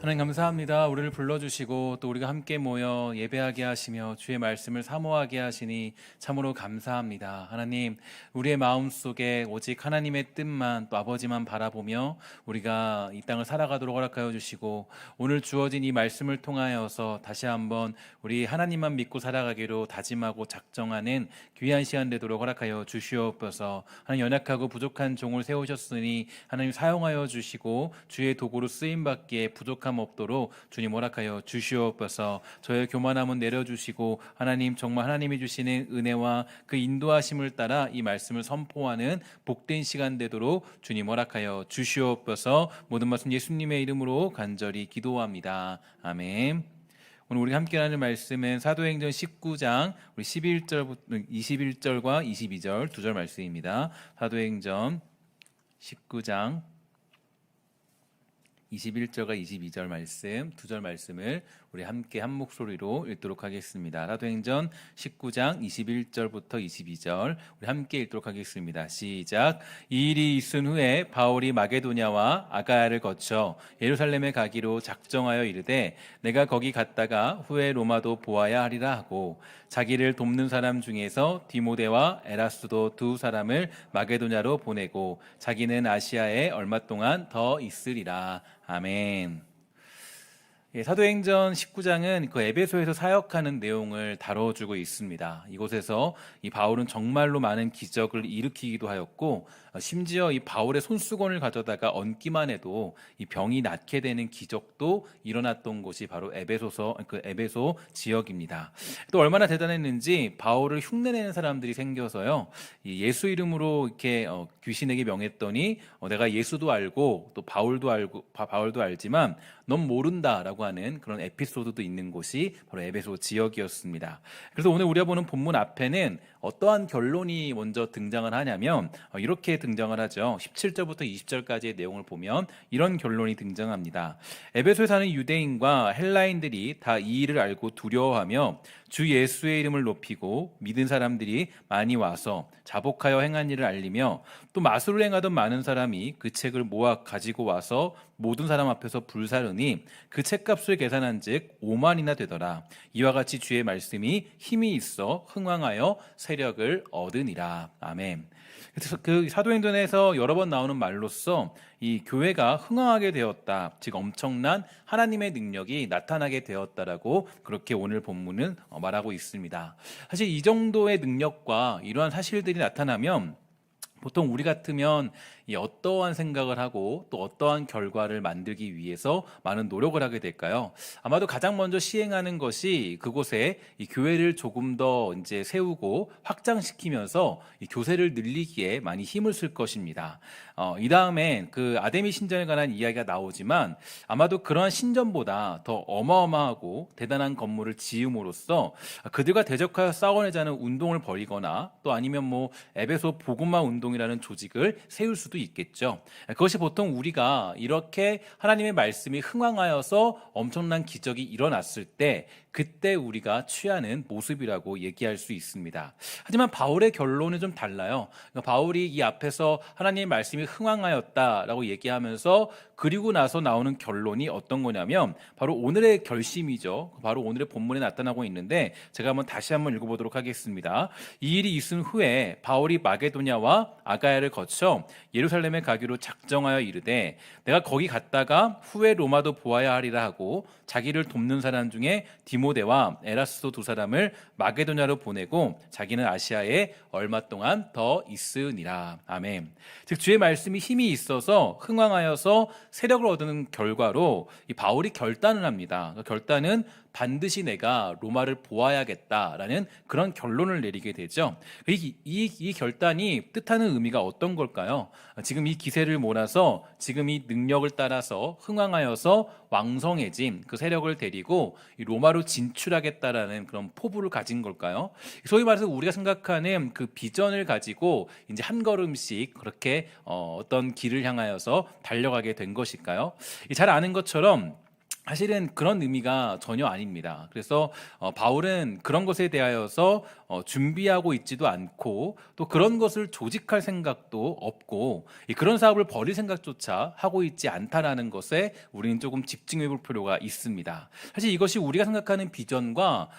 하나님 감사합니다. 우리를 불러주시고 또 우리가 함께 모여 예배하게 하시며 주의 말씀을 사모하게 하시니 참으로 감사합니다. 하나님, 우리의 마음속에 오직 하나님의 뜻만 또 아버지만 바라보며 우리가 이 땅을 살아가도록 허락하여 주시고, 오늘 주어진 이 말씀을 통하여서 다시 한번 우리 하나님만 믿고 살아가기로 다짐하고 작정하는 귀한 시간 되도록 허락하여 주시옵소서. 하나님, 연약하고 부족한 종을 세우셨으니 하나님 사용하여 주시고 주의 도구로 쓰임받기에 부족함 없도록 주님 허락하여 주시옵소서. 저의 교만함은 내려주시고 하나님, 정말 하나님이 주시는 은혜와 그 인도하심을 따라 이 말씀을 선포하는 복된 시간 되도록 주님 허락하여 주시옵소서. 모든 말씀 예수님의 이름으로 간절히 기도합니다. 아멘. 오늘 우리가 함께 하는 말씀은 사도행전 19장 우리 21절과 22절 두 절 말씀입니다. 사도행전 19장 21절과 22절 말씀, 두 절 말씀을 우리 함께 한 목소리로 읽도록 하겠습니다. 사도행전 19장 21절부터 22절 우리 함께 읽도록 하겠습니다. 시작. 이 일이 있은 후에 바울이 마게도냐와 아가야를 거쳐 예루살렘에 가기로 작정하여 이르되 내가 거기 갔다가 후에 로마도 보아야 하리라 하고, 자기를 돕는 사람 중에서 디모데와 에라스도 두 사람을 마게도냐로 보내고 자기는 아시아에 얼마 동안 더 있으리라. 아멘. 사도행전 19장은 그 에베소에서 사역하는 내용을 다뤄주고 있습니다. 이곳에서 이 바울은 정말로 많은 기적을 일으키기도 하였고, 심지어 이 바울의 손수건을 가져다가 얹기만 해도 이 병이 낫게 되는 기적도 일어났던 곳이 바로 에베소 지역입니다. 또 얼마나 대단했는지 바울을 흉내내는 사람들이 생겨서요, 이 예수 이름으로 이렇게 귀신에게 명했더니 내가 예수도 알고 또 바울도 알지만 넌 모른다라고 하는 그런 에피소드도 있는 곳이 바로 에베소 지역이었습니다. 그래서 오늘 우리가 보는 본문 앞에는 어떠한 결론이 먼저 등장을 하냐면 이렇게 등장을 하죠. 17절부터 20절까지의 내용을 보면 이런 결론이 등장합니다. 에베소에 사는 유대인과 헬라인들이 다 이 일을 알고 두려워하며 주 예수의 이름을 높이고 믿은 사람들이 많이 와서 자복하여 행한 일을 알리며, 또 마술을 행하던 많은 사람이 그 책을 모아 가지고 와서 모든 사람 앞에서 불사르니 그 책값을 계산한 즉 5만이나 되더라. 이와 같이 주의 말씀이 힘이 있어 흥왕하여 세력을 얻으니라. 아멘. 그래서 그 사도행전에서 여러 번 나오는 말로써 이 교회가 흥왕하게 되었다, 즉 엄청난 하나님의 능력이 나타나게 되었다라고 그렇게 오늘 본문은 말하고 있습니다. 사실 이 정도의 능력과 이러한 사실들이 나타나면 보통 우리 같으면 이 어떠한 생각을 하고 또 어떠한 결과를 만들기 위해서 많은 노력을 하게 될까요? 아마도 가장 먼저 시행하는 것이 그곳에 이 교회를 조금 더 이제 세우고 확장시키면서 이 교세를 늘리기에 많이 힘을 쓸 것입니다. 이 다음에 그 아데미 신전에 관한 이야기가 나오지만 아마도 그러한 신전보다 더 어마어마하고 대단한 건물을 지음으로써 그들과 대적하여 싸워내자는 운동을 벌이거나 또 아니면 뭐 에베소 복음화 운동이라는 조직을 세울 수도 있겠죠. 그것이 보통 우리가 이렇게 하나님의 말씀이 흥왕하여서 엄청난 기적이 일어났을 때 그때 우리가 취하는 모습이라고 얘기할 수 있습니다. 하지만 바울의 결론은 좀 달라요. 그러니까 바울이 이 앞에서 하나님의 말씀이 흥왕하였다라고 얘기하면서 그리고 나서 나오는 결론이 어떤 거냐면 바로 오늘의 결심이죠. 바로 오늘의 본문에 나타나고 있는데 제가 한번 다시 한번 읽어보도록 하겠습니다. 이 일이 있은 후에 바울이 마게도냐와 아가야를 거쳐 예루살렘에 가기로 작정하여 이르되 내가 거기 갔다가 후에 로마도 보아야 하리라 하고, 자기를 돕는 사람 중에 디모데와 에라스도 두 사람을 마게도냐로 보내고 자기는 아시아에 얼마 동안 더 있으니라. 아멘. 즉 주의 말씀이 힘이 있어서 흥왕하여서 세력을 얻는 결과로 이 바울이 결단을 합니다. 그 결단은 반드시 내가 로마를 보아야겠다라는 그런 결론을 내리게 되죠. 이 결단이 뜻하는 의미가 어떤 걸까요? 지금 이 기세를 몰아서 지금 이 능력을 따라서 흥왕하여서 왕성해진 그 세력을 데리고 이 로마로 진출하겠다라는 그런 포부를 가진 걸까요? 소위 말해서 우리가 생각하는 그 비전을 가지고 이제 한 걸음씩 그렇게 어떤 길을 향하여서 달려가게 된 것일까요? 잘 아는 것처럼 사실은 그런 의미가 전혀 아닙니다. 그래서 바울은 그런 것에 대하여서 준비하고 있지도 않고 또 그런 것을 조직할 생각도 없고 그런 사업을 벌일 생각조차 하고 있지 않다라는 것에 우리는 조금 집중해 볼 필요가 있습니다. 사실 이것이 우리가 생각하는 비전과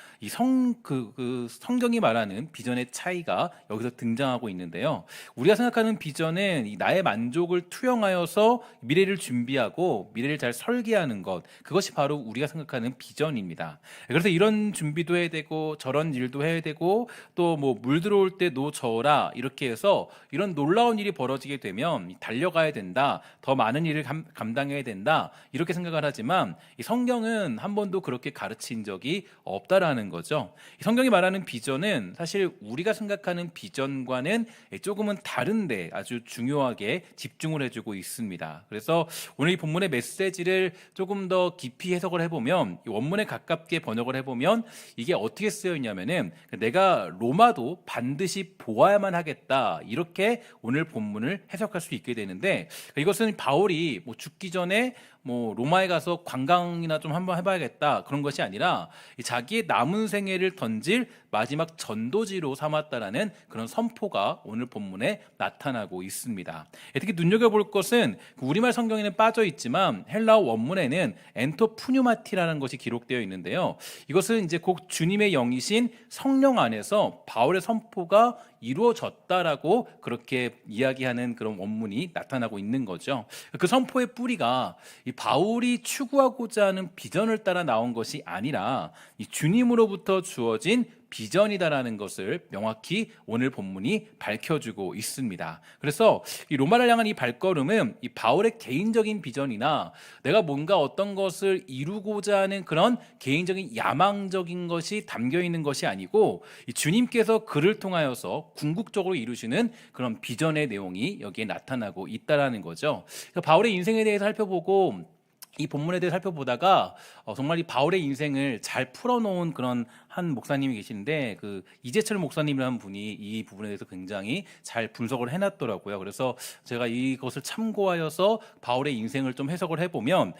성경이 말하는 비전의 차이가 여기서 등장하고 있는데요. 우리가 생각하는 비전은 이 나의 만족을 투영하여서 미래를 준비하고 미래를 잘 설계하는 것, 그것이 바로 우리가 생각하는 비전입니다. 그래서 이런 준비도 해야 되고 저런 일도 해야 되고 또 뭐 물 들어올 때 노 저어라 이렇게 해서 이런 놀라운 일이 벌어지게 되면 달려가야 된다, 더 많은 일을 감당해야 된다 이렇게 생각을 하지만 이 성경은 한 번도 그렇게 가르친 적이 없다라는 거죠. 이 성경이 말하는 비전은 사실 우리가 생각하는 비전과는 조금은 다른데 아주 중요하게 집중을 해주고 있습니다. 그래서 오늘 이 본문의 메시지를 조금 더 깊이 해석을 해보면 원문에 가깝게 번역을 해보면 이게 어떻게 쓰여 있냐면은 내가 로마도 반드시 보아야만 하겠다 이렇게 오늘 본문을 해석할 수 있게 되는데, 이것은 바울이 뭐 죽기 전에 뭐 로마에 가서 관광이나 좀 한번 해봐야겠다 그런 것이 아니라 자기의 남은 생애를 던질 마지막 전도지로 삼았다라는 그런 선포가 오늘 본문에 나타나고 있습니다. 특히 눈여겨볼 것은 우리말 성경에는 빠져 있지만 헬라어 원문에는 엔토푸뉴마티라는 것이 기록되어 있는데요. 이것은 이제 곧 주님의 영이신 성령 안에서 바울의 선포가 이루어졌다라고 그렇게 이야기하는 그런 원문이 나타나고 있는 거죠. 그 선포의 뿌리가 이 바울이 추구하고자 하는 비전을 따라 나온 것이 아니라 이 주님으로부터 주어진 비전이다라는 것을 명확히 오늘 본문이 밝혀주고 있습니다. 그래서 이 로마를 향한 이 발걸음은 이 바울의 개인적인 비전이나 내가 뭔가 어떤 것을 이루고자 하는 그런 개인적인 야망적인 것이 담겨 있는 것이 아니고 이 주님께서 그를 통하여서 궁극적으로 이루시는 그런 비전의 내용이 여기에 나타나고 있다라는 거죠. 바울의 인생에 대해서 살펴보고 이 본문에 대해 살펴보다가 정말 이 바울의 인생을 잘 풀어놓은 그런 한 목사님이 계신데 그 이재철 목사님이라는 분이 이 부분에 대해서 굉장히 잘 분석을 해놨더라고요. 그래서 제가 이것을 참고하여서 바울의 인생을 좀 해석을 해보면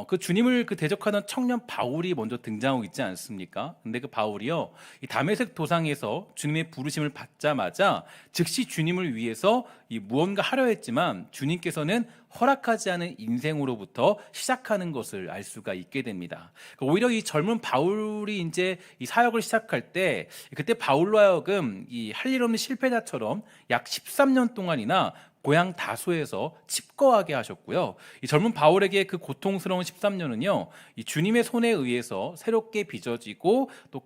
그 주님을 대적하던 청년 바울이 먼저 등장하고 있지 않습니까? 근데 그 바울이요, 이 다메섹 도상에서 주님의 부르심을 받자마자 즉시 주님을 위해서 이 무언가 하려 했지만 주님께서는 허락하지 않은 인생으로부터 시작하는 것을 알 수가 있게 됩니다. 오히려 이 젊은 바울이 이제 이 사역을 시작할 때 그때 바울로 하여금 이 할 일 없는 실패자처럼 약 13년 동안이나 고향 다소에서 칩거하게 하셨고요. 이 젊은 바울에게 그 고통스러운 13년은요, 이 주님의 손에 의해서 새롭게 빚어지고 또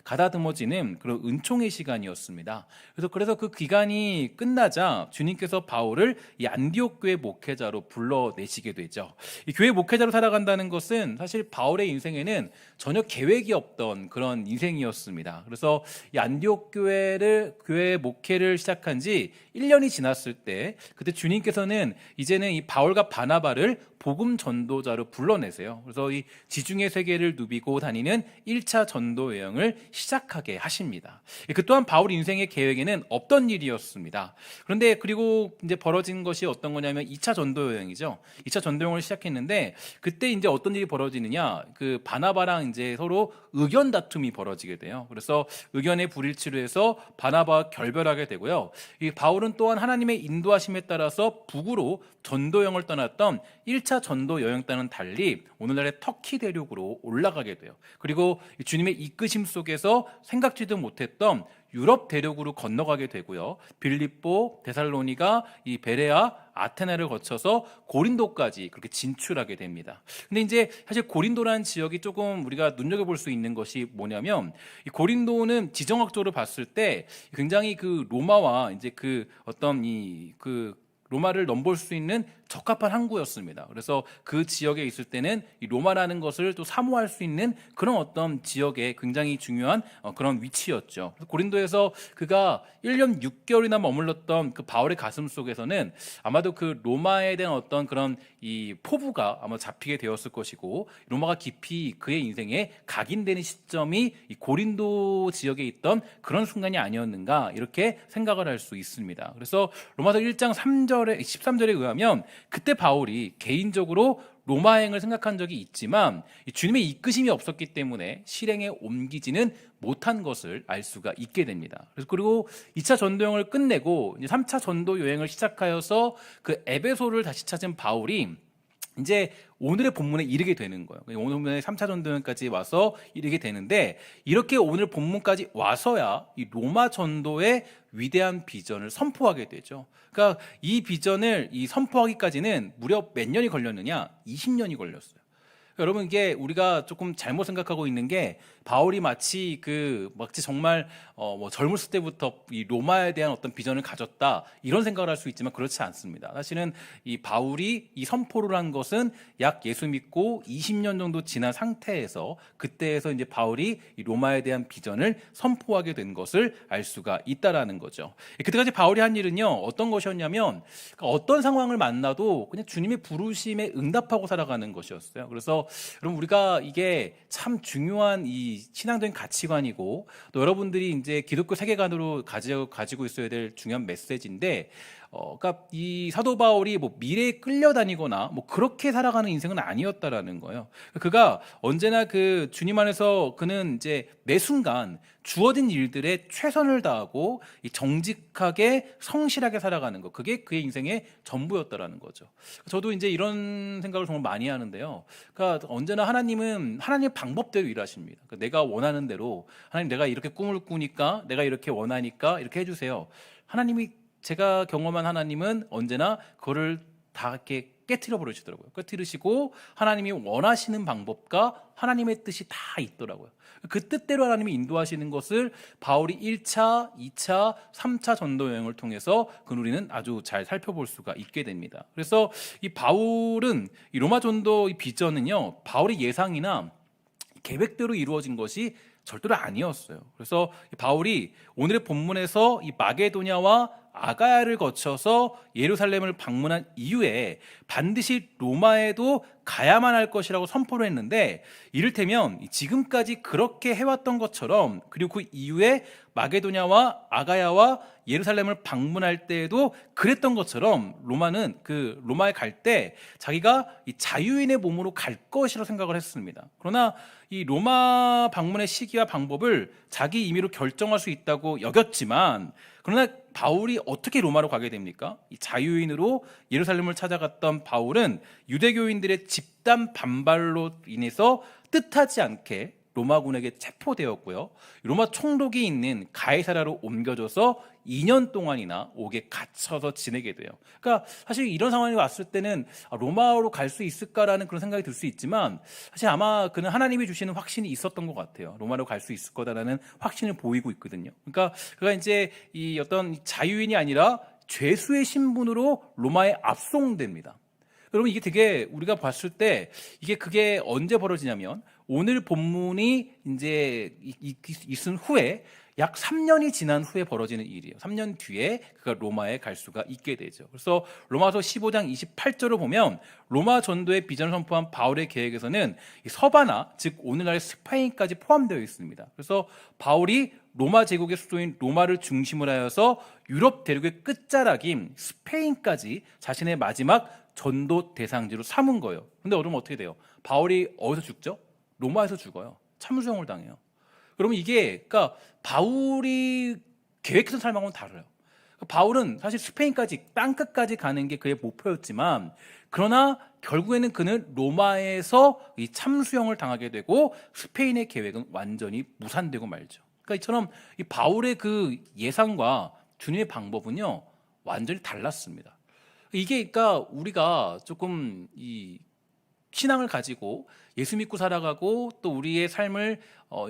가다듬어지는 그런 은총의 시간이었습니다. 그래서 그 기간이 끝나자 주님께서 바울을 이 안디옥 교회 목회자로 불러내시게 되죠. 이 교회 목회자로 살아간다는 것은 사실 바울의 인생에는 전혀 계획이 없던 그런 인생이었습니다. 그래서 이 안디옥 교회 목회를 시작한 지 1년이 지났을 때 그때 주님께서는 이제는 이 바울과 바나바를 복음 전도자로 불러내세요. 그래서 이 지중해 세계를 누비고 다니는 1차 전도 여행을 시작하게 하십니다. 그 또한 바울 인생의 계획에는 없던 일이었습니다. 그런데 그리고 이제 벌어진 것이 어떤 거냐면 2차 전도 여행이죠. 2차 전도 여행을 시작했는데 그때 이제 어떤 일이 벌어지느냐? 그 바나바랑 이제 서로 의견 다툼이 벌어지게 돼요. 그래서 의견의 불일치로 해서 바나바와 결별하게 되고요. 이 바울은 또한 하나님의 인도하심에 따라서 북으로 전도 여행을 떠났던 1차 전도 여행과는 달리 오늘날의 터키 대륙으로 올라가게 돼요. 그리고 주님의 이끄심 속에서 생각지도 못했던 유럽 대륙으로 건너가게 되고요. 빌립보, 데살로니가, 이 베레아, 아테네를 거쳐서 고린도까지 그렇게 진출하게 됩니다. 근데 이제 사실 고린도라는 지역이 조금 우리가 눈여겨볼 수 있는 것이 뭐냐면 이 고린도는 지정학적으로 봤을 때 굉장히 그 로마와 이제 그 어떤 로마를 넘볼 수 있는 적합한 항구였습니다. 그래서 그 지역에 있을 때는 이 로마라는 것을 또 사모할 수 있는 그런 어떤 지역에 굉장히 중요한 그런 위치였죠. 고린도에서 그가 1년 6개월이나 머물렀던 그 바울의 가슴 속에서는 아마도 그 로마에 대한 어떤 그런 이 포부가 아마 잡히게 되었을 것이고 로마가 깊이 그의 인생에 각인되는 시점이 이 고린도 지역에 있던 그런 순간이 아니었는가 이렇게 생각을 할 수 있습니다. 그래서 로마서 1장 13절에 의하면 그때 바울이 개인적으로 로마행을 생각한 적이 있지만 주님의 이끄심이 없었기 때문에 실행에 옮기지는 못한 것을 알 수가 있게 됩니다. 그리고 2차 전도 여행을 끝내고 이제 3차 전도 여행을 시작하여서 그 에베소를 다시 찾은 바울이 이제 오늘의 본문에 이르게 되는 거예요. 오늘 본문에 3차 전도여행까지 와서 이르게 되는데, 이렇게 오늘 본문까지 와서야 이 로마 전도의 위대한 비전을 선포하게 되죠. 그러니까 이 비전을 선포하기까지는 무려 몇 년이 걸렸느냐? 20년이 걸렸어요. 여러분, 이게 우리가 조금 잘못 생각하고 있는 게, 바울이 마치 정말 뭐 젊었을 때부터 이 로마에 대한 어떤 비전을 가졌다, 이런 생각을 할 수 있지만 그렇지 않습니다. 사실은 이 바울이 이 선포를 한 것은 약 예수 믿고 20년 정도 지난 상태에서, 그때에서 이제 바울이 이 로마에 대한 비전을 선포하게 된 것을 알 수가 있다라는 거죠. 그때까지 바울이 한 일은요, 어떤 것이었냐면, 어떤 상황을 만나도 그냥 주님의 부르심에 응답하고 살아가는 것이었어요. 그래서 여러분, 우리가 이게 참 중요한 이 신앙적인 가치관이고, 또 여러분들이 이제 기독교 세계관으로 가지고 있어야 될 중요한 메시지인데, 그러니까 이 사도 바울이 뭐 미래에 끌려다니거나 뭐 그렇게 살아가는 인생은 아니었다라는 거예요. 그가 언제나 그 주님 안에서 그는 이제 매 순간 주어진 일들에 최선을 다하고 정직하게 성실하게 살아가는 것, 그게 그의 인생의 전부였다라는 거죠. 저도 이제 이런 생각을 정말 많이 하는데요. 그러니까 언제나 하나님은 하나님의 방법대로 일하십니다. 그러니까 내가 원하는 대로, 하나님 내가 이렇게 꿈을 꾸니까, 내가 이렇게 원하니까 이렇게 해주세요. 하나님이, 제가 경험한 하나님은 언제나 그거를 다 이렇게 깨트려 버리시더라고요. 깨트리시고 하나님이 원하시는 방법과 하나님의 뜻이 다 있더라고요. 그 뜻대로 하나님이 인도하시는 것을 바울이 1차, 2차, 3차 전도 여행을 통해서 우리는 아주 잘 살펴볼 수가 있게 됩니다. 그래서 이 바울은 이 로마 전도 이 비전은요, 바울의 예상이나 계획대로 이루어진 것이 절대로 아니었어요. 그래서 바울이 오늘의 본문에서 이 마게도냐와 아가야를 거쳐서 예루살렘을 방문한 이후에 반드시 로마에도 가야만 할 것이라고 선포를 했는데, 이를테면 지금까지 그렇게 해왔던 것처럼, 그리고 그 이후에 마게도냐와 아가야와 예루살렘을 방문할 때에도 그랬던 것처럼, 로마에 갈 때 자기가 이 자유인의 몸으로 갈 것이라고 생각을 했습니다. 그러나 이 로마 방문의 시기와 방법을 자기 임의로 결정할 수 있다고 여겼지만, 그러나 바울이 어떻게 로마로 가게 됩니까? 이 자유인으로 예루살렘을 찾아갔던 바울은 유대교인들의 집단 반발로 인해서 뜻하지 않게 로마군에게 체포되었고요. 로마 총독이 있는 가이사라로 옮겨져서 2년 동안이나 옥에 갇혀서 지내게 돼요. 그러니까 사실 이런 상황이 왔을 때는 로마로 갈 수 있을까라는 그런 생각이 들 수 있지만, 사실 아마 그는 하나님이 주시는 확신이 있었던 것 같아요. 로마로 갈 수 있을 거다라는 확신을 보이고 있거든요. 그러니까 그가 이제 이 어떤 자유인이 아니라 죄수의 신분으로 로마에 압송됩니다. 여러분, 이게 되게 우리가 봤을 때 그게 언제 벌어지냐면, 오늘 본문이 이제 있은 후에 약 3년이 지난 후에 벌어지는 일이에요. 3년 뒤에 그가 로마에 갈 수가 있게 되죠. 그래서 로마서 15장 28절을 보면, 로마 전도의 비전을 선포한 바울의 계획에서는 서바나, 즉 오늘날의 스페인까지 포함되어 있습니다. 그래서 바울이 로마 제국의 수도인 로마를 중심으로 하여서 유럽 대륙의 끝자락인 스페인까지 자신의 마지막 전도 대상지로 삼은 거예요. 근데 여러분, 어떻게 돼요? 바울이 어디서 죽죠? 로마에서 죽어요. 참수형을 당해요. 그러면 그러니까 바울이 계획했던 삶하고는 달라요. 바울은 사실 스페인까지, 땅끝까지 가는 게 그의 목표였지만, 그러나 결국에는 그는 로마에서 이 참수형을 당하게 되고, 스페인의 계획은 완전히 무산되고 말죠. 그러니까 이처럼 이 바울의 그 예상과 주님의 방법은요, 완전히 달랐습니다. 그러니까 우리가 조금 이 신앙을 가지고 예수 믿고 살아가고, 또 우리의 삶을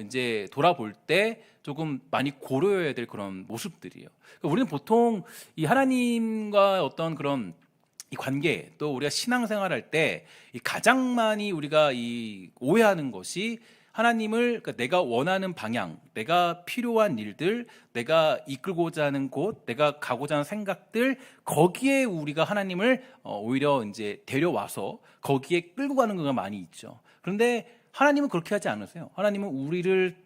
이제 돌아볼 때 조금 많이 고려해야 될 그런 모습들이에요. 그러니까 우리는 보통 이 하나님과 어떤 그런 이 관계, 또 우리가 신앙생활할 때 가장 많이 우리가 이 오해하는 것이, 하나님을, 그러니까 내가 원하는 방향, 내가 필요한 일들, 내가 이끌고자 하는 곳, 내가 가고자 하는 생각들, 거기에 우리가 하나님을 오히려 이제 데려와서 거기에 끌고 가는 경우가 많이 있죠. 그런데 하나님은 그렇게 하지 않으세요. 하나님은 우리를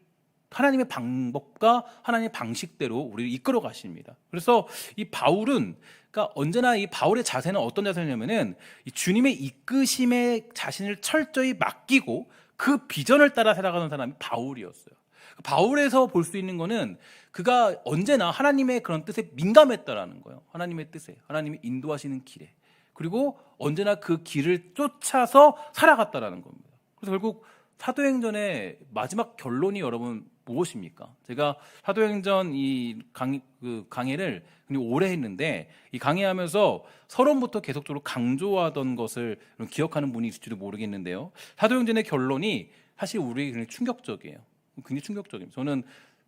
하나님의 방법과 하나님의 방식대로 우리를 이끌어 가십니다. 그래서 이 바울은, 그러니까 언제나 이 바울의 자세는 어떤 자세냐면은 이 주님의 이끄심에 자신을 철저히 맡기고 그 비전을 따라 살아가는 사람이 바울이었어요. 바울에서 볼 수 있는 거는 그가 언제나 하나님의 그런 뜻에 민감했다라는 거예요. 하나님의 뜻에, 하나님이 인도하시는 길에, 그리고 언제나 그 길을 쫓아서 살아갔다라는 겁니다. 그래서 결국 사도행전의 마지막 결론이 여러분 무엇입니까? 제가 사도행전 이 강의를 굉장히 오래 했는데, 이 강의하면서 서론부터 계속적으로 강조하던 것을 기억하는 분이 있을지도 모르겠는데요. 사도행전의 결론이 사실 우리에게 굉장히 충격적이에요. 굉장히 충격적입니다.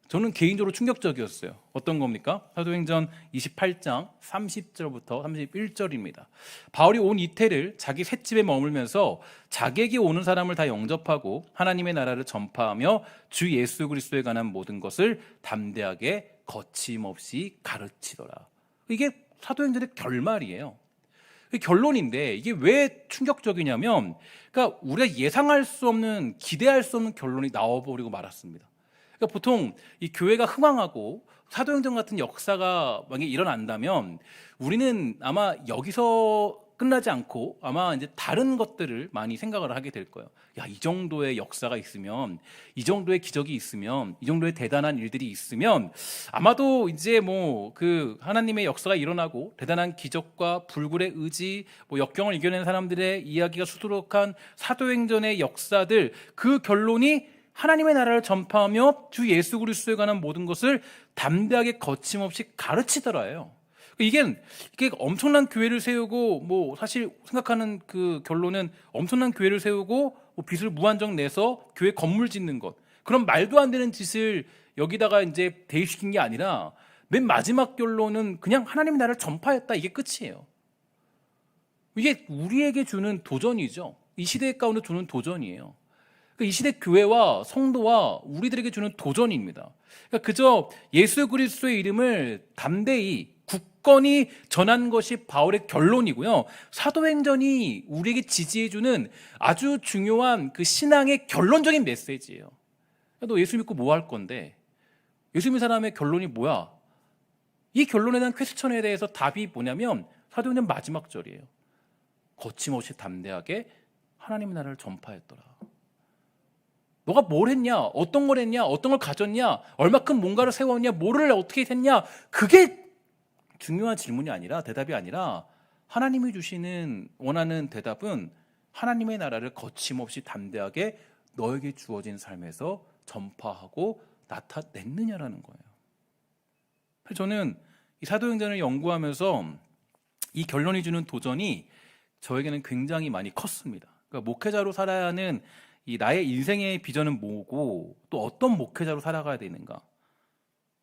저는 개인적으로 충격적이었어요. 어떤 겁니까? 사도행전 28장 30절부터 31절입니다. 바울이 온 이태를 자기 셋집에 머물면서 자기에게 오는 사람을 다 영접하고 하나님의 나라를 전파하며 주 예수 그리스도에 관한 모든 것을 담대하게 거침없이 가르치더라. 이게 사도행전의 결말이에요. 결론인데 이게 왜 충격적이냐면, 그러니까 우리가 예상할 수 없는, 기대할 수 없는 결론이 나와버리고 말았습니다. 그러니까 보통 이 교회가 흥황하고 사도행전 같은 역사가 만약에 일어난다면 우리는 아마 여기서 끝나지 않고 아마 이제 다른 것들을 많이 생각을 하게 될 거예요. 야, 이 정도의 역사가 있으면, 이 정도의 기적이 있으면, 이 정도의 대단한 일들이 있으면 아마도 이제 뭐 그 하나님의 역사가 일어나고 대단한 기적과 불굴의 의지, 뭐 역경을 이겨낸 사람들의 이야기가 수두룩한 사도행전의 역사들, 그 결론이 하나님의 나라를 전파하며 주 예수 그리스도에 관한 모든 것을 담대하게 거침없이 가르치더라예요. 이게 엄청난 교회를 세우고, 뭐 사실 생각하는 그 결론은 엄청난 교회를 세우고 뭐 빚을 무한정 내서 교회 건물 짓는 것, 그런 말도 안 되는 짓을 여기다가 이제 대입시킨 게 아니라 맨 마지막 결론은 그냥 하나님의 나라를 전파했다, 이게 끝이에요. 이게 우리에게 주는 도전이죠. 이 시대 가운데 주는 도전이에요. 이 시대 교회와 성도와 우리들에게 주는 도전입니다. 그러니까 그저 예수 그리스도의 이름을 담대히 굳건히 전한 것이 바울의 결론이고요. 사도행전이 우리에게 지지해주는 아주 중요한 그 신앙의 결론적인 메시지예요. 너 예수 믿고 뭐 할 건데? 예수 믿는 사람의 결론이 뭐야? 이 결론에 대한 퀘스천에 대해서 답이 뭐냐면 사도행전 마지막 절이에요. 거침없이 담대하게 하나님의 나라를 전파했더라. 너가 뭘 했냐? 어떤 걸 했냐? 어떤 걸 가졌냐? 얼마큼 뭔가를 세웠냐? 뭐를 어떻게 했냐? 그게 중요한 질문이 아니라, 대답이 아니라, 하나님이 주시는 원하는 대답은 하나님의 나라를 거침없이 담대하게 너에게 주어진 삶에서 전파하고 나타냈느냐라는 거예요. 저는 이 사도행전을 연구하면서 이 결론이 주는 도전이 저에게는 굉장히 많이 컸습니다. 그러니까 목회자로 살아야 하는 이 나의 인생의 비전은 뭐고, 또 어떤 목회자로 살아가야 되는가,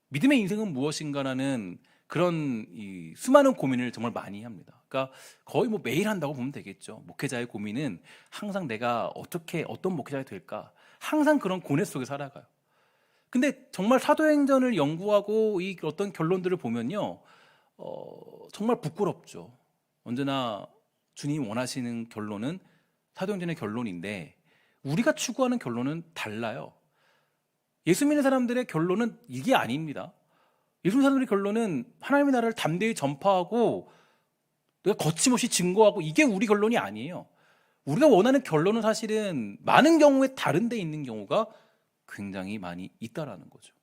믿음의 인생은 무엇인가라는 그런 이 수많은 고민을 정말 많이 합니다. 그러니까 거의 뭐 매일 한다고 보면 되겠죠. 목회자의 고민은 항상 내가 어떻게, 어떤 목회자가 될까, 항상 그런 고뇌 속에 살아가요. 근데 정말 사도행전을 연구하고 이 어떤 결론들을 보면요, 정말 부끄럽죠. 언제나 주님 원하시는 결론은 사도행전의 결론인데 우리가 추구하는 결론은 달라요. 예수 믿는 사람들의 결론은 이게 아닙니다. 예수 믿는 사람들의 결론은 하나님의 나라를 담대히 전파하고 내가 거침없이 증거하고, 이게 우리 결론이 아니에요. 우리가 원하는 결론은 사실은 많은 경우에 다른 데 있는 경우가 굉장히 많이 있다라는 거죠.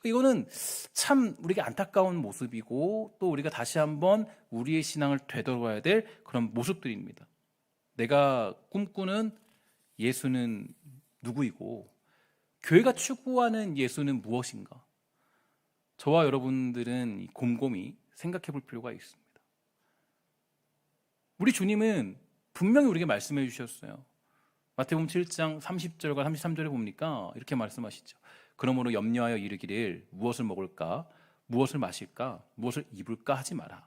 이거는 참 우리가 안타까운 모습이고, 또 우리가 다시 한번 우리의 신앙을 되돌아야 될 그런 모습들입니다. 내가 꿈꾸는 예수는 누구이고 교회가 추구하는 예수는 무엇인가? 저와 여러분들은 곰곰이 생각해 볼 필요가 있습니다. 우리 주님은 분명히 우리에게 말씀해 주셨어요. 마태복음 7장 30절과 33절에 보니까 이렇게 말씀하시죠. 그러므로 염려하여 이르기를 무엇을 먹을까, 무엇을 마실까, 무엇을 입을까 하지 마라.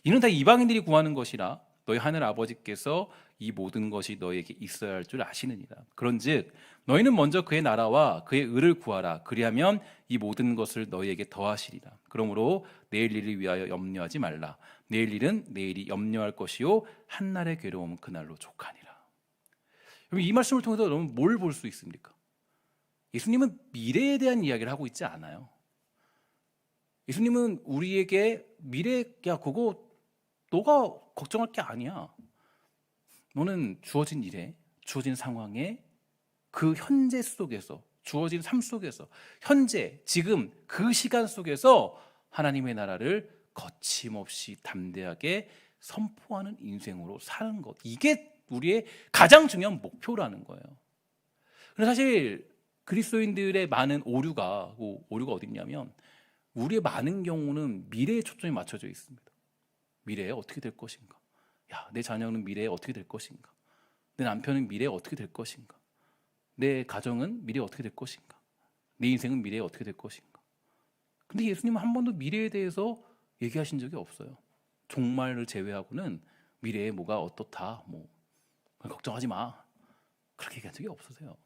이는 다 이방인들이 구하는 것이라 너희 하늘 아버지께서 이 모든 것이 너희에게 있어야 할 줄 아시느니라. 그런즉 너희는 먼저 그의 나라와 그의 의를 구하라. 그리하면 이 모든 것을 너희에게 더하시리라. 그러므로 내일 일을 위하여 염려하지 말라. 내일 일은 내일이 염려할 것이요 한날의 괴로움은 그날로 족하니라. 이 말씀을 통해서 여러분 뭘 볼 수 있습니까? 예수님은 미래에 대한 이야기를 하고 있지 않아요. 예수님은 우리에게 야 그거 너가 걱정할 게 아니야. 너는 주어진 일에, 주어진 상황에, 그 현재 속에서, 주어진 삶 속에서, 현재, 지금 그 시간 속에서 하나님의 나라를 거침없이 담대하게 선포하는 인생으로 사는 것. 이게 우리의 가장 중요한 목표라는 거예요. 그래서 사실 그리스도인들의 많은 오류가 어디 있냐면, 우리의 많은 경우는 미래에 초점이 맞춰져 있습니다. 미래에 어떻게 될 것인가? 야, 내 자녀는 미래에 어떻게 될 것인가? 내 남편은 미래에 어떻게 될 것인가? 내 가정은 미래에 어떻게 될 것인가? 내 인생은 미래에 어떻게 될 것인가? 근데 예수님은 한 번도 미래에 대해서 얘기하신 적이 없어요. 종말을 제외하고는 미래에 뭐가 어떻다, 걱정하지 마. 그렇게 얘기한 적이 없으세요.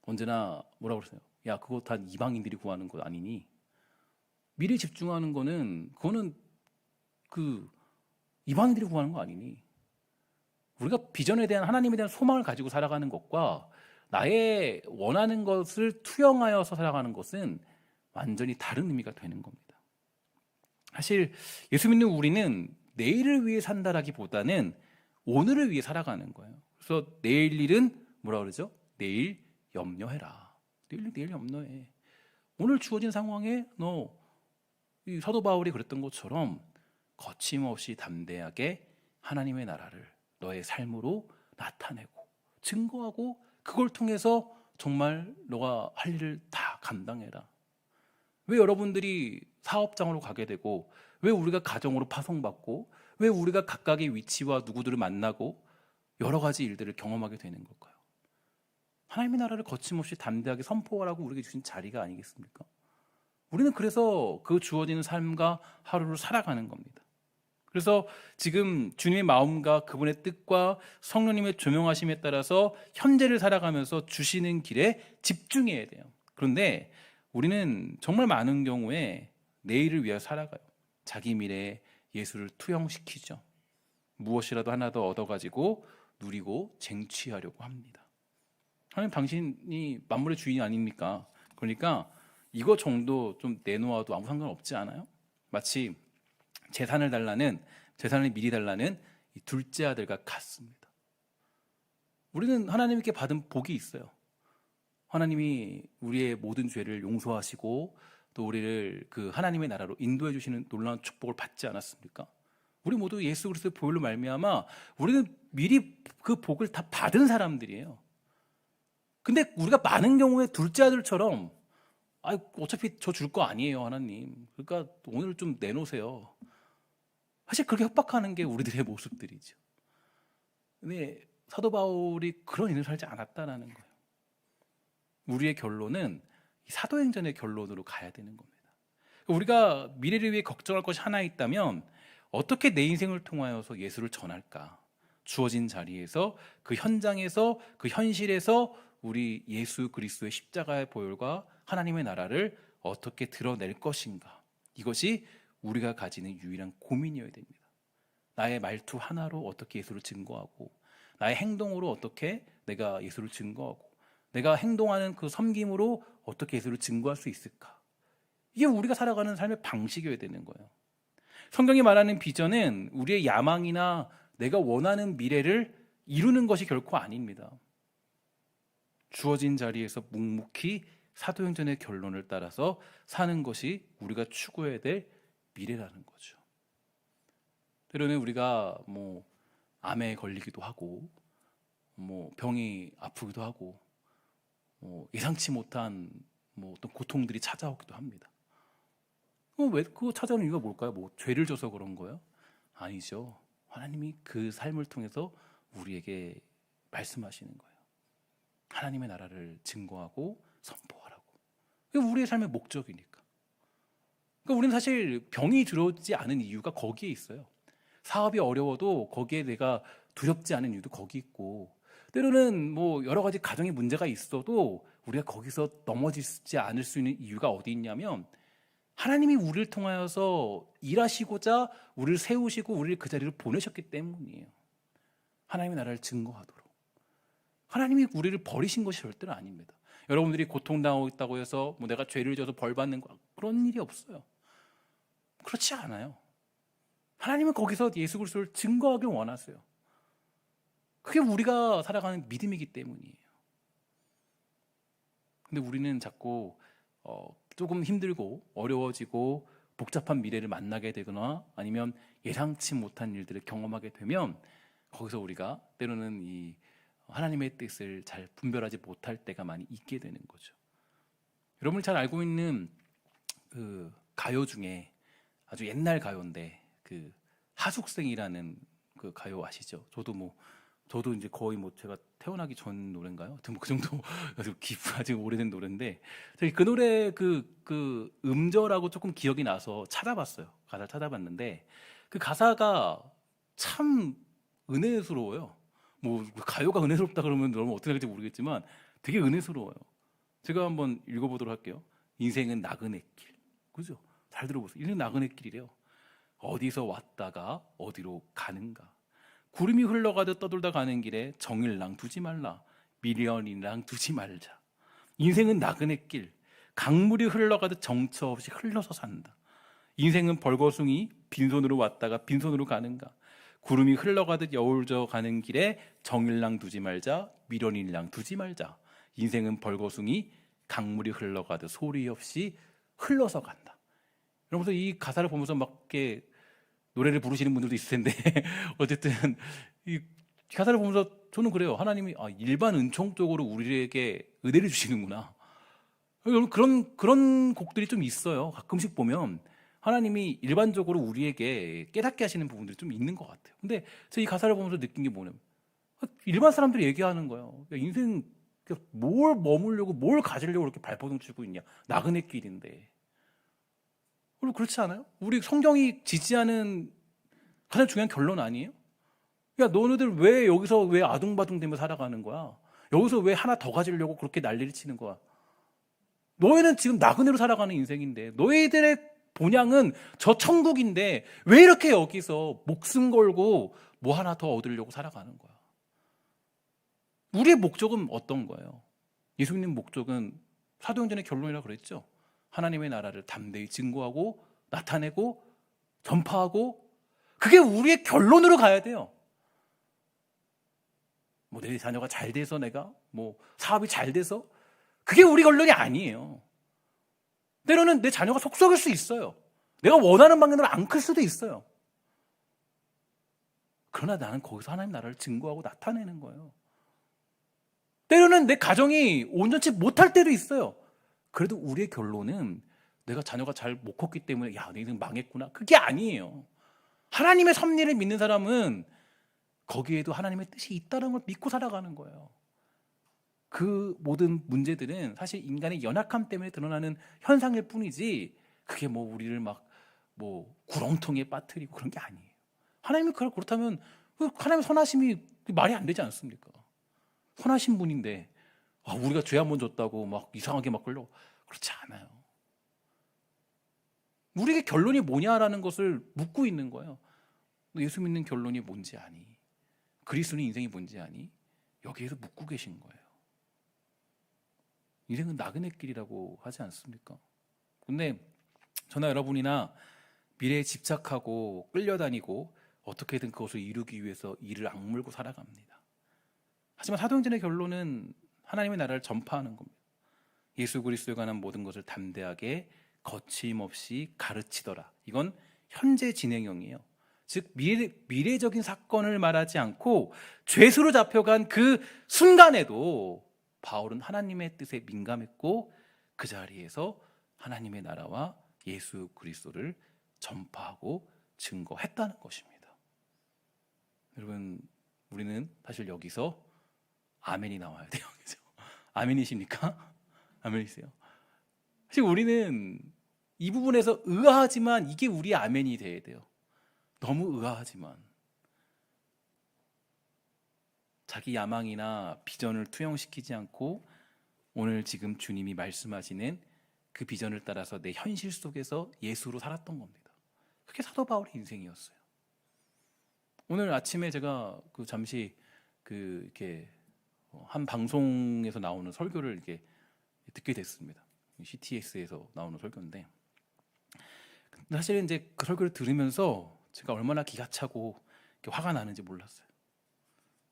언제나 뭐라고 그러세요? 야, 그거 다 이방인들이 구하는 것 아니니? 미래에 집중하는 그거는 그 이방인들이 구하는 거 아니니? 우리가 비전에 대한, 하나님에 대한 소망을 가지고 살아가는 것과 나의 원하는 것을 투영하여서 살아가는 것은 완전히 다른 의미가 되는 겁니다. 사실 예수 믿는 우리는 내일을 위해 산다라기보다는 오늘을 위해 살아가는 거예요. 그래서 내일 일은 뭐라 그러죠? 내일 염려해라. 내일 염려해. 오늘 주어진 상황에 이 사도 바울이 그랬던 것처럼 거침없이 담대하게 하나님의 나라를 너의 삶으로 나타내고 증거하고, 그걸 통해서 정말 너가 할 일을 다 감당해라. 왜 여러분들이 사업장으로 가게 되고, 왜 우리가 가정으로 파송받고, 왜 우리가 각각의 위치와 누구들을 만나고 여러 가지 일들을 경험하게 되는 걸까요? 하나님의 나라를 거침없이 담대하게 선포하라고 우리에게 주신 자리가 아니겠습니까? 우리는 그래서 그 주어지는 삶과 하루를 살아가는 겁니다. 그래서 지금 주님의 마음과 그분의 뜻과 성령님의 조명하심에 따라서 현재를 살아가면서 주시는 길에 집중해야 돼요. 그런데 우리는 정말 많은 경우에 내일을 위해 살아가요. 자기 미래에 예수를 투영시키죠. 무엇이라도 하나 더 얻어가지고 누리고 쟁취하려고 합니다. 하나님, 당신이 만물의 주인이 아닙니까? 그러니까 이거 정도 좀 내놓아도 아무 상관없지 않아요? 마치 재산을 미리 달라는 이 둘째 아들과 같습니다. 우리는 하나님께 받은 복이 있어요. 하나님이 우리의 모든 죄를 용서하시고 또 우리를 그 하나님의 나라로 인도해 주시는 놀라운 축복을 받지 않았습니까? 우리 모두 예수 그리스도의 보혈로 말미암아 우리는 미리 그 복을 다 받은 사람들이에요. 근데 우리가 많은 경우에 둘째 아들처럼 어차피 저 줄 거 아니에요, 하나님. 그러니까 오늘 좀 내놓으세요. 사실 그렇게 협박하는 게 우리들의 모습들이죠. 근데 사도 바울이 그런 인생을 살지 않았다는 거예요. 우리의 결론은 사도행전의 결론으로 가야 되는 겁니다. 우리가 미래를 위해 걱정할 것이 하나 있다면 어떻게 내 인생을 통하여서 예수를 전할까? 주어진 자리에서, 그 현장에서, 그 현실에서 우리 예수 그리스도의 십자가의 보혈과 하나님의 나라를 어떻게 드러낼 것인가? 이것이 우리가 가지는 유일한 고민이어야 됩니다. 나의 말투 하나로 어떻게 예수를 증거하고, 나의 행동으로 어떻게 내가 예수를 증거하고, 내가 행동하는 그 섬김으로 어떻게 예수를 증거할 수 있을까? 이게 우리가 살아가는 삶의 방식이어야 되는 거예요. 성경이 말하는 비전은 우리의 야망이나 내가 원하는 미래를 이루는 것이 결코 아닙니다. 주어진 자리에서 묵묵히 사도행전의 결론을 따라서 사는 것이 우리가 추구해야 될 미래라는 거죠. 때로는 우리가 암에 걸리기도 하고, 병이 아프기도 하고, 예상치 못한 어떤 고통들이 찾아오기도 합니다. 왜 그거 찾아오는 이유가 뭘까요? 죄를 져서 그런 거예요? 아니죠. 하나님이 그 삶을 통해서 우리에게 말씀하시는 거예요. 하나님의 나라를 증거하고 선포하라고. 그게 우리의 삶의 목적이니까. 그러니까 우리는 사실 병이 들어오지 않은 이유가 거기에 있어요. 사업이 어려워도 거기에 내가 두렵지 않은 이유도 거기 있고, 때로는 여러 가지 가정의 문제가 있어도 우리가 거기서 넘어지지 않을 수 있는 이유가 어디 있냐면, 하나님이 우리를 통하여서 일하시고자 우리를 세우시고 우리를 그 자리로 보내셨기 때문이에요. 하나님의 나라를 증거하도록. 하나님이 우리를 버리신 것이 절대로 아닙니다. 여러분들이 고통당하고 있다고 해서 뭐 내가 죄를 져서 벌 받는 거 그런 일이 없어요. 그렇지 않아요. 하나님은 거기서 예수 그리스도를 증거하길 원하세요. 그게 우리가 살아가는 믿음이기 때문이에요. 근데 우리는 자꾸 조금 힘들고 어려워지고 복잡한 미래를 만나게 되거나 아니면 예상치 못한 일들을 경험하게 되면 거기서 우리가 때로는 이 하나님의 뜻을 잘 분별하지 못할 때가 많이 있게 되는 거죠. 여러분이 잘 알고 있는 그 가요 중에 아주 옛날 가요인데 그 하숙생이라는 그 가요 아시죠? 저도 이제 거의 뭐 제가 태어나기 전 노래인가요? 하여튼 뭐그 정도 아주 아주 오래된 노래인데 그 노래 그 음절하고 조금 기억이 나서 찾아봤어요. 가사를 찾아봤는데 그 가사가 참 은혜스러워요. 뭐 가요가 은혜스럽다 그러면 여러분 어떻게 할지 모르겠지만 되게 은혜스러워요. 제가 한번 읽어보도록 할게요. 인생은 나그네 길. 그죠? 잘 들어보세요. 인생은 나그네 길이래요. 어디서 왔다가 어디로 가는가. 구름이 흘러가듯 떠돌다 가는 길에 정일랑 두지 말라. 미련이랑 두지 말자. 인생은 나그네 길. 강물이 흘러가듯 정처 없이 흘러서 산다. 인생은 벌거숭이 빈손으로 왔다가 빈손으로 가는가. 구름이 흘러가듯 여울져 가는 길에 정일랑 두지 말자. 미련이랑 두지 말자. 인생은 벌거숭이 강물이 흘러가듯 소리 없이 흘러서 간다. 여러분들 이 가사를 보면서 막 이렇게 노래를 부르시는 분들도 있을 텐데 어쨌든 이 가사를 보면서 저는 그래요. 하나님이 일반 은총적으로 우리에게 은혜를 주시는구나. 그런 곡들이 좀 있어요. 가끔씩 보면 하나님이 일반적으로 우리에게 깨닫게 하시는 부분들이 좀 있는 것 같아요. 근데 제가 이 가사를 보면서 느낀 게 뭐냐면 일반 사람들이 얘기하는 거예요. 인생 뭘 머물려고 뭘 가지려고 그렇게 발버둥 치고 있냐. 나그네 길인데. 그렇지 않아요? 우리 성경이 지지하는 가장 중요한 결론 아니에요? 야, 너네들 왜 여기서 왜 아둥바둥 되며 살아가는 거야? 여기서 왜 하나 더 가지려고 그렇게 난리를 치는 거야? 너희는 지금 나그네로 살아가는 인생인데 너희들의 본향은 저 천국인데 왜 이렇게 여기서 목숨 걸고 뭐 하나 더 얻으려고 살아가는 거야? 우리의 목적은 어떤 거예요? 예수님 목적은 사도행전의 결론이라고 그랬죠. 하나님의 나라를 담대히 증거하고 나타내고 전파하고 그게 우리의 결론으로 가야 돼요. 뭐 내 자녀가 잘 돼서 내가 뭐 사업이 잘 돼서 그게 우리 결론이 아니에요. 때로는 내 자녀가 속썩일 수 있어요. 내가 원하는 방향으로 안 클 수도 있어요. 그러나 나는 거기서 하나님 나라를 증거하고 나타내는 거예요. 때로는 내 가정이 온전치 못할 때도 있어요. 그래도 우리의 결론은 내가 자녀가 잘 못 컸기 때문에 야, 내 인생 망했구나. 그게 아니에요. 하나님의 섭리를 믿는 사람은 거기에도 하나님의 뜻이 있다는 걸 믿고 살아가는 거예요. 그 모든 문제들은 사실 인간의 연약함 때문에 드러나는 현상일 뿐이지 그게 뭐 우리를 막 뭐 구렁텅이에 빠뜨리고 그런 게 아니에요. 하나님이 그렇다면 하나님의 선하심이 말이 안 되지 않습니까? 선하신 분인데 우리가 죄 한 번 졌다고 막 이상하게 막 끌려 그렇지 않아요. 우리에게 결론이 뭐냐라는 것을 묻고 있는 거예요. 예수 믿는 결론이 뭔지 아니? 그리스도의 인생이 뭔지 아니? 여기에서 묻고 계신 거예요. 인생은 나그네 길이라고 하지 않습니까? 근데 저나 여러분이나 미래에 집착하고 끌려다니고 어떻게든 그것을 이루기 위해서 이를 악물고 살아갑니다. 하지만 사도행전의 결론은 하나님의 나라를 전파하는 겁니다. 예수 그리스도에 관한 모든 것을 담대하게 거침없이 가르치더라. 이건 현재 진행형이에요. 즉 미래적인 사건을 말하지 않고 죄수로 잡혀간 그 순간에도 바울은 하나님의 뜻에 민감했고 그 자리에서 하나님의 나라와 예수 그리스도를 전파하고 증거했다는 것입니다. 여러분, 우리는 사실 여기서 아멘이 나와야 돼요. 그죠? 아멘이십니까? 아멘이세요? 사실 우리는 이 부분에서 의아하지만 이게 우리 아멘이 돼야 돼요. 너무 의아하지만 자기 야망이나 비전을 투영시키지 않고 오늘 지금 주님이 말씀하시는 그 비전을 따라서 내 현실 속에서 예수로 살았던 겁니다. 그게 사도 바울의 인생이었어요. 오늘 아침에 제가 잠시 이렇게 한 방송에서 나오는 설교를 이렇게 듣게 됐습니다. CTS에서 나오는 설교인데, 사실은 이제 그 설교를 들으면서 제가 얼마나 기가 차고 화가 나는지 몰랐어요.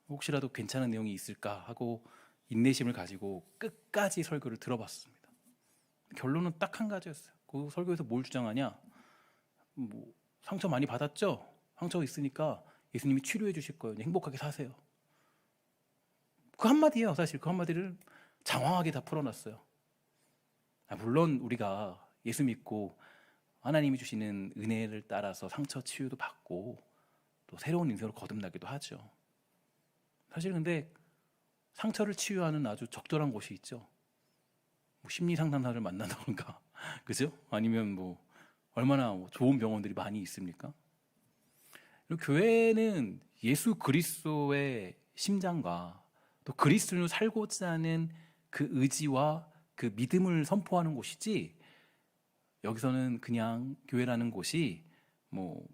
혹시라도 괜찮은 내용이 있을까 하고 인내심을 가지고 끝까지 설교를 들어봤습니다. 결론은 딱 한 가지였어요. 그 설교에서 뭘 주장하냐? 뭐 상처 많이 받았죠? 상처 있으니까 예수님이 치료해 주실 거예요. 행복하게 사세요. 그 한마디예요. 사실 그 한마디를 장황하게 다 풀어놨어요. 물론 우리가 예수 믿고 하나님이 주시는 은혜를 따라서 상처 치유도 받고 또 새로운 인생으로 거듭나기도 하죠. 사실 근데 상처를 치유하는 아주 적절한 곳이 있죠. 뭐 심리 상담사를 만난다던가, 그죠? 아니면 뭐 얼마나 좋은 병원들이 많이 있습니까? 교회는 예수 그리스도의 심장과 또 그리스도로 살고자 하는 그 의지와 그 믿음을 선포하는 곳이지, 여기서는 그냥 교회라는 곳이 뭐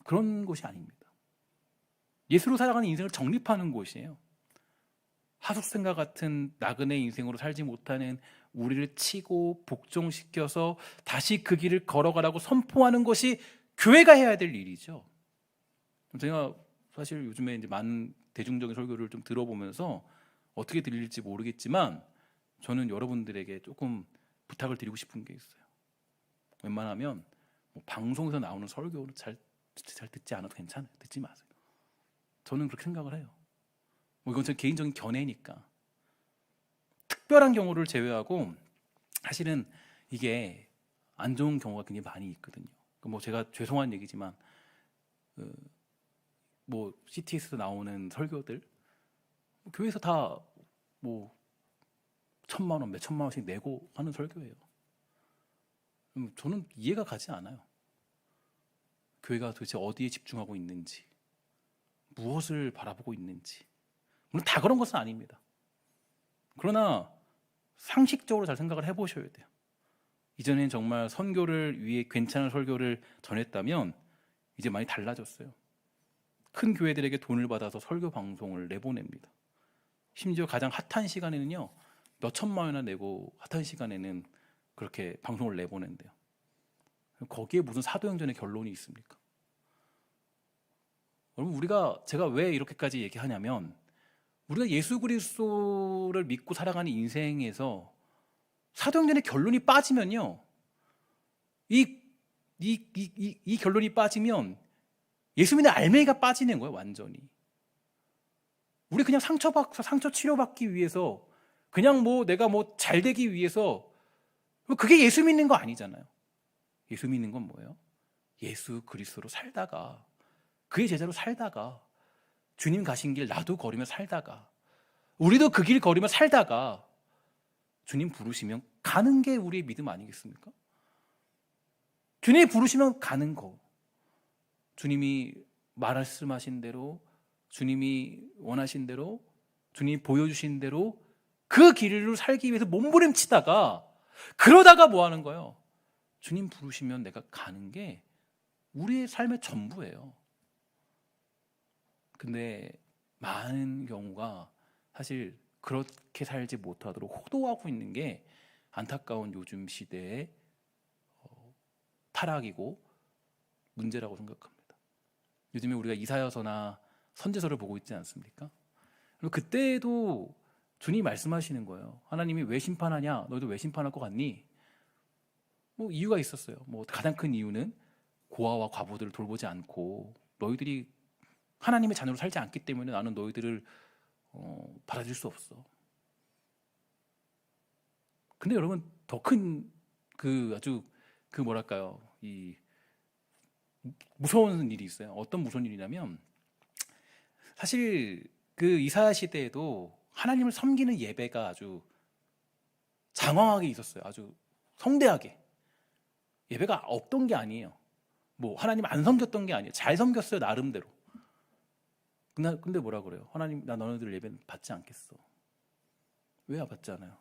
그런 곳이 아닙니다. 예수로 살아가는 인생을 정립하는 곳이에요. 하숙생과 같은 나그네 인생으로 살지 못하는 우리를 치고 복종시켜서 다시 그 길을 걸어가라고 선포하는 것이 교회가 해야 될 일이죠. 제가 사실 요즘에 이제 많은 대중적인 설교를 좀 들어보면서 어떻게 들릴지 모르겠지만 저는 여러분들에게 조금 부탁을 드리고 싶은 게 있어요. 웬만하면 뭐 방송에서 나오는 설교를 잘 듣지 않아도 괜찮아요. 듣지 마세요. 저는 그렇게 생각을 해요. 뭐 이건 제 개인적인 견해니까. 특별한 경우를 제외하고 사실은 이게 안 좋은 경우가 굉장히 많이 있거든요. 뭐 제가 죄송한 얘기지만 뭐 CT에서 나오는 설교들 교회에서 다 뭐 1,000만 원, 몇 천만 원씩 내고 하는 설교예요. 저는 이해가 가지 않아요. 교회가 도대체 어디에 집중하고 있는지, 무엇을 바라보고 있는지. 물론 다 그런 것은 아닙니다. 그러나 상식적으로 잘 생각을 해보셔야 돼요. 이전엔 정말 선교를 위해 괜찮은 설교를 전했다면 이제 많이 달라졌어요. 큰 교회들에게 돈을 받아서 설교 방송을 내보냅니다. 심지어 가장 핫한 시간에는요, 몇 천만 원이나 내고 핫한 시간에는 그렇게 방송을 내보낸대요. 거기에 무슨 사도행전의 결론이 있습니까? 여러분, 제가 왜 이렇게까지 얘기하냐면, 우리가 예수 그리스도를 믿고 살아가는 인생에서 사도행전의 결론이 빠지면요, 이 결론이 빠지면 예수 믿는 알맹이가 빠지는 거예요, 완전히. 우리 그냥 상처 치료받기 위해서, 그냥 뭐 내가 뭐 잘 되기 위해서, 그게 예수 믿는 거 아니잖아요. 예수 믿는 건 뭐예요? 예수 그리스도로 살다가, 그의 제자로 살다가, 주님 가신 길 나도 걸으며 살다가, 우리도 그 길 걸으며 살다가 주님 부르시면 가는 게 우리의 믿음 아니겠습니까? 주님이 부르시면 가는 거. 주님이 말씀하신 대로, 주님이 원하신 대로, 주님이 보여주신 대로 그 길을 살기 위해서 몸부림치다가, 그러다가 뭐 하는 거예요? 주님 부르시면 내가 가는 게 우리의 삶의 전부예요. 근데 많은 경우가 사실 그렇게 살지 못하도록 호도하고 있는 게 안타까운 요즘 시대의 타락이고 문제라고 생각합니다. 요즘에 우리가 이사야서나 선지서를 보고 있지 않습니까? 그리고 그때도 주님이 말씀하시는 거예요. 하나님이 왜 심판하냐? 너희도 왜 심판할 것 같니? 뭐 이유가 있었어요. 뭐 가장 큰 이유는 고아와 과부들을 돌보지 않고 너희들이 하나님의 자녀로 살지 않기 때문에 나는 너희들을 받아줄 수 없어. 근데 여러분, 더 큰 아주 뭐랄까요, 이 무서운 일이 있어요. 어떤 무서운 일이냐면, 사실 그 이사야 시대에도 하나님을 섬기는 예배가 아주 장황하게 있었어요. 아주 성대하게. 예배가 없던 게 아니에요. 뭐 하나님 안 섬겼던 게 아니에요. 잘 섬겼어요, 나름대로. 근데 뭐라 그래요? 하나님, 나 너네들 예배 받지 않겠어. 왜 받지 않아요?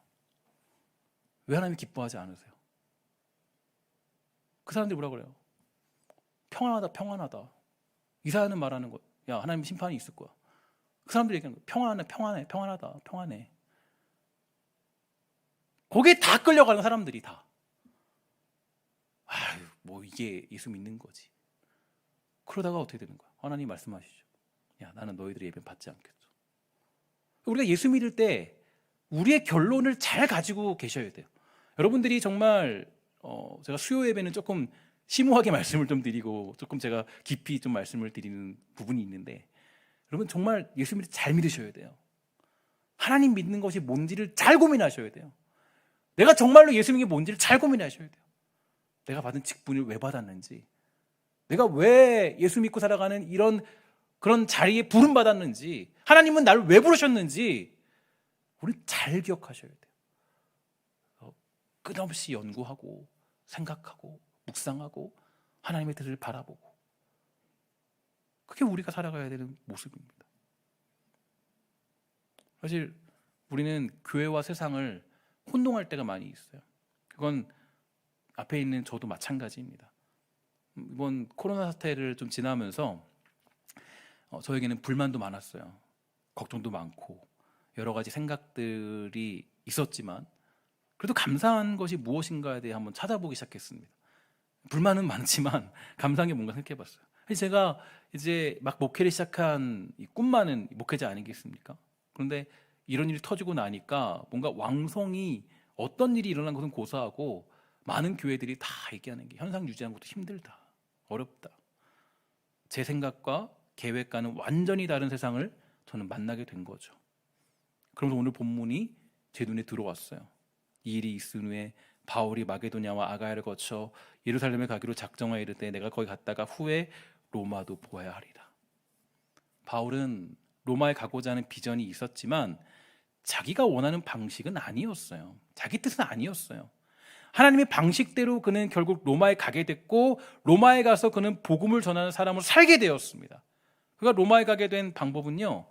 왜 하나님이 기뻐하지 않으세요? 그 사람들이 뭐라 그래요? 평안하다, 평안하다. 이사야는 말하는 거, 야, 하나님 심판이 있을 거야. 그 사람들이 얘기하는 거, 평안해, 평안해, 평안하다, 평안해. 거기에 다 끌려가는 사람들이 다. 아유, 뭐 이게 예수 믿는 거지. 그러다가 어떻게 되는 거야? 하나님 말씀하시죠. 야, 나는 너희들의 예배 받지 않겠어. 우리가 예수 믿을 때 우리의 결론을 잘 가지고 계셔야 돼요. 여러분들이 정말 제가 수요 예배는 조금 심오하게 말씀을 좀 드리고 조금 제가 깊이 좀 말씀을 드리는 부분이 있는데, 여러분 정말 예수 믿을 때 잘 믿으셔야 돼요. 하나님 믿는 것이 뭔지를 잘 고민하셔야 돼요. 내가 정말로 예수 믿는 게 뭔지를 잘 고민하셔야 돼요. 내가 받은 직분을 왜 받았는지, 내가 왜 예수 믿고 살아가는 그런 자리에 부름 받았는지, 하나님은 나를 왜 부르셨는지 우리는 잘 기억하셔야 돼요. 끝없이 연구하고 생각하고 묵상하고 하나님의 뜻을 바라보고, 그게 우리가 살아가야 되는 모습입니다. 사실 우리는 교회와 세상을 혼동할 때가 많이 있어요. 그건 앞에 있는 저도 마찬가지입니다. 이번 코로나 사태를 좀 지나면서 저에게는 불만도 많았어요. 걱정도 많고 여러 가지 생각들이 있었지만 그래도 감사한 것이 무엇인가에 대해 한번 찾아보기 시작했습니다. 불만은 많지만 감사한 게 뭔가 생각해봤어요. 제가 이제 막 목회를 시작한 이 꿈 많은 목회자 아니겠습니까? 그런데 이런 일이 터지고 나니까 뭔가 왕성이 어떤 일이 일어난 것은 고사하고 많은 교회들이 다 얘기하는 게 현상 유지하는 것도 힘들다, 어렵다. 제 생각과 계획과는 완전히 다른 세상을 저는 만나게 된 거죠. 그러면서 오늘 본문이 제 눈에 들어왔어요. 이 일이 있은 후에 바울이 마게도냐와 아가야를 거쳐 예루살렘에 가기로 작정하여 이르되 내가 거기 갔다가 후에 로마도 보아야 하리라. 바울은 로마에 가고자 하는 비전이 있었지만 자기가 원하는 방식은 아니었어요. 자기 뜻은 아니었어요. 하나님의 방식대로 그는 결국 로마에 가게 됐고, 로마에 가서 그는 복음을 전하는 사람으로 살게 되었습니다. 그가 로마에 가게 된 방법은요,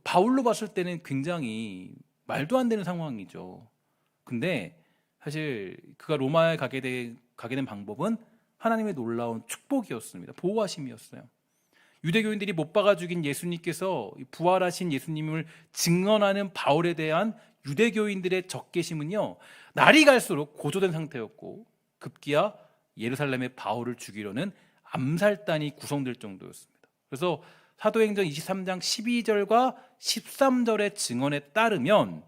바울로 봤을 때는 굉장히 말도 안 되는 상황이죠. 근데 사실 그가 로마에 가게 된 방법은 하나님의 놀라운 축복이었습니다. 보호하심이었어요. 유대교인들이 못 박아 죽인 예수님께서 부활하신 예수님을 증언하는 바울에 대한 유대교인들의 적개심은요, 날이 갈수록 고조된 상태였고 급기야 예루살렘의 바울을 죽이려는 암살단이 구성될 정도였습니다. 그래서 사도행전 23장 12절과 13절의 증언에 따르면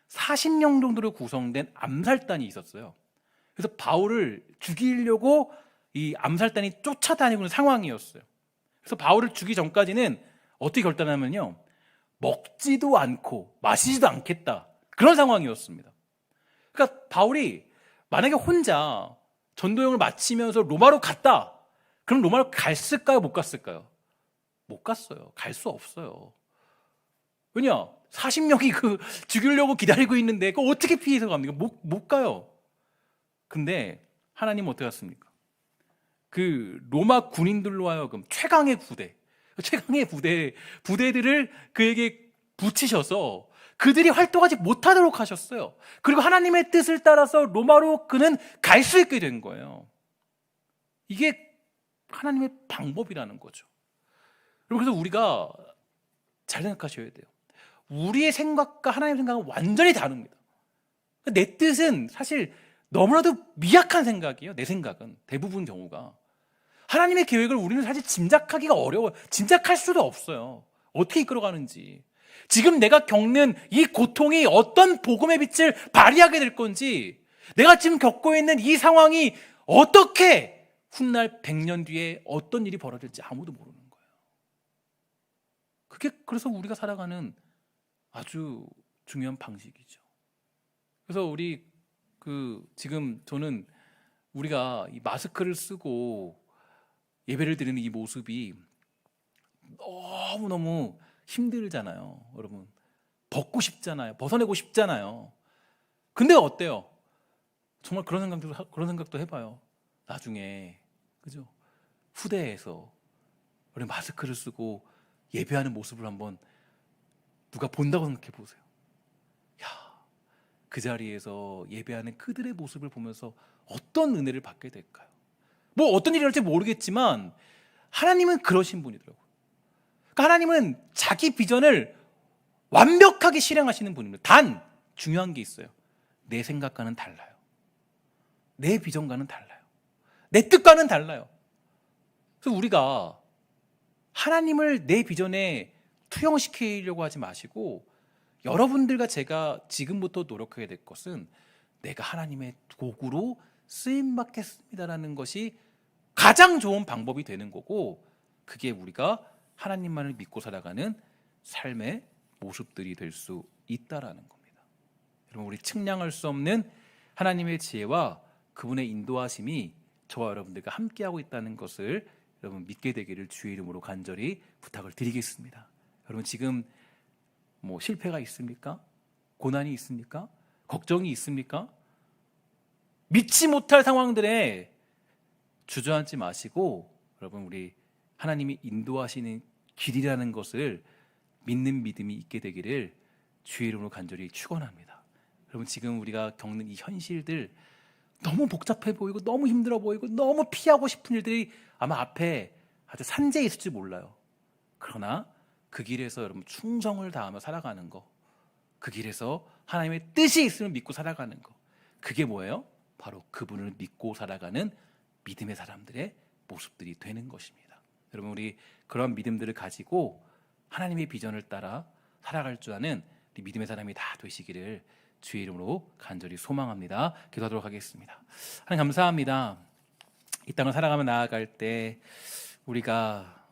40명 정도로 구성된 암살단이 있었어요. 그래서 바울을 죽이려고 이 암살단이 쫓아다니고 있는 상황이었어요. 그래서 바울을 죽이기 전까지는 어떻게 결단하면요, 먹지도 않고 마시지도 않겠다, 그런 상황이었습니다. 그러니까 바울이 만약에 혼자 전도여행을 마치면서 로마로 갔다, 그럼 로마로 갔을까요, 못 갔을까요? 못 갔어요. 갈 수 없어요. 왜냐? 40명이 죽이려고 기다리고 있는데 그거 어떻게 피해서 갑니까? 못 가요. 근데 하나님은 어떻게 했습니까? 그 로마 군인들로 하여금 최강의 부대들을 그에게 붙이셔서 그들이 활동하지 못하도록 하셨어요. 그리고 하나님의 뜻을 따라서 로마로 그는 갈 수 있게 된 거예요. 이게 하나님의 방법이라는 거죠. 그래서 우리가 잘 생각하셔야 돼요. 우리의 생각과 하나님의 생각은 완전히 다릅니다. 내 뜻은 사실 너무나도 미약한 생각이에요. 내 생각은 대부분 경우가. 하나님의 계획을 우리는 사실 짐작하기가 어려워요. 짐작할 수도 없어요. 어떻게 이끌어가는지, 지금 내가 겪는 이 고통이 어떤 복음의 빛을 발휘하게 될 건지, 내가 지금 겪고 있는 이 상황이 어떻게 훗날 100년 뒤에 어떤 일이 벌어질지 아무도 모르는 거예요. 그게 그래서 우리가 살아가는 아주 중요한 방식이죠. 그래서 우리 지금 저는 우리가 이 마스크를 쓰고 예배를 드리는 이 모습이 너무너무 힘들잖아요. 여러분, 벗고 싶잖아요. 벗어내고 싶잖아요. 근데 어때요? 정말 그런 생각도 해봐요. 나중에, 그죠? 후대에서 우리 마스크를 쓰고 예배하는 모습을 한번 누가 본다고 생각해 보세요. 야, 그 자리에서 예배하는 그들의 모습을 보면서 어떤 은혜를 받게 될까요? 뭐 어떤 일이 할지 모르겠지만 하나님은 그러신 분이더라고요. 그러니까 하나님은 자기 비전을 완벽하게 실행하시는 분입니다. 단 중요한 게 있어요. 내 생각과는 달라요. 내 비전과는 달라요. 내 뜻과는 달라요. 그래서 우리가 하나님을 내 비전에 투영시키려고 하지 마시고, 여러분들과 제가 지금부터 노력해야 될 것은 내가 하나님의 도구로 쓰임받겠습니다라는 것이 가장 좋은 방법이 되는 거고, 그게 우리가 하나님만을 믿고 살아가는 삶의 모습들이 될 수 있다라는 겁니다. 여러분, 우리 측량할 수 없는 하나님의 지혜와 그분의 인도하심이 저와 여러분들과 함께하고 있다는 것을 여러분 믿게 되기를 주의 이름으로 간절히 부탁을 드리겠습니다. 여러분, 지금 뭐 실패가 있습니까? 고난이 있습니까? 걱정이 있습니까? 믿지 못할 상황들에 주저앉지 마시고, 여러분, 우리 하나님이 인도하시는 길이라는 것을 믿는 믿음이 있게 되기를 주의 이름으로 간절히 축원합니다. 여러분, 지금 우리가 겪는 이 현실들 너무 복잡해 보이고 너무 힘들어 보이고 너무 피하고 싶은 일들이 아마 앞에 아주 산재에 있을지 몰라요. 그러나 그 길에서 여러분 충성을 다하며 살아가는 거, 그 길에서 하나님의 뜻이 있음을 믿고 살아가는 거, 그게 뭐예요? 바로 그분을 믿고 살아가는 믿음의 사람들의 모습들이 되는 것입니다. 여러분, 우리 그런 믿음들을 가지고 하나님의 비전을 따라 살아갈 줄 아는 우리 믿음의 사람이 다 되시기를 주의 이름으로 간절히 소망합니다. 기도하도록 하겠습니다. 하나님, 감사합니다. 이 땅을 살아가며 나아갈 때 우리가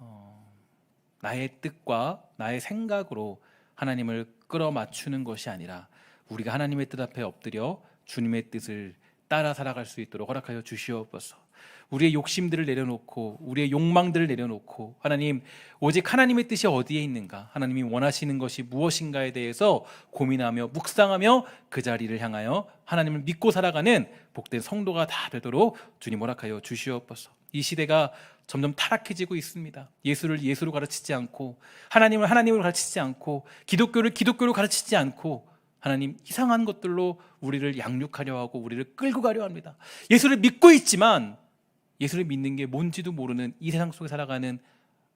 나의 뜻과 나의 생각으로 하나님을 끌어맞추는 것이 아니라 우리가 하나님의 뜻 앞에 엎드려 주님의 뜻을 따라 살아갈 수 있도록 허락하여 주시옵소서. 우리의 욕심들을 내려놓고 우리의 욕망들을 내려놓고 하나님, 오직 하나님의 뜻이 어디에 있는가, 하나님이 원하시는 것이 무엇인가에 대해서 고민하며 묵상하며 그 자리를 향하여 하나님을 믿고 살아가는 복된 성도가 다 되도록 주님 허락하여 주시옵소서. 이 시대가 점점 타락해지고 있습니다. 예수를 예수로 가르치지 않고, 하나님을 하나님으로 가르치지 않고, 기독교를 기독교로 가르치지 않고, 하나님, 이상한 것들로 우리를 양육하려 하고 우리를 끌고 가려 합니다. 예수를 믿고 있지만 예수를 믿는 게 뭔지도 모르는 이 세상 속에 살아가는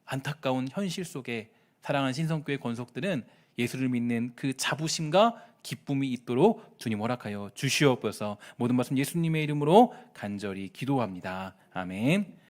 안타까운 현실 속에 사랑하는 신성교회 권속들은 예수를 믿는 그 자부심과 기쁨이 있도록 주님 허락하여 주시옵소서. 모든 말씀 예수님의 이름으로 간절히 기도합니다. 아멘.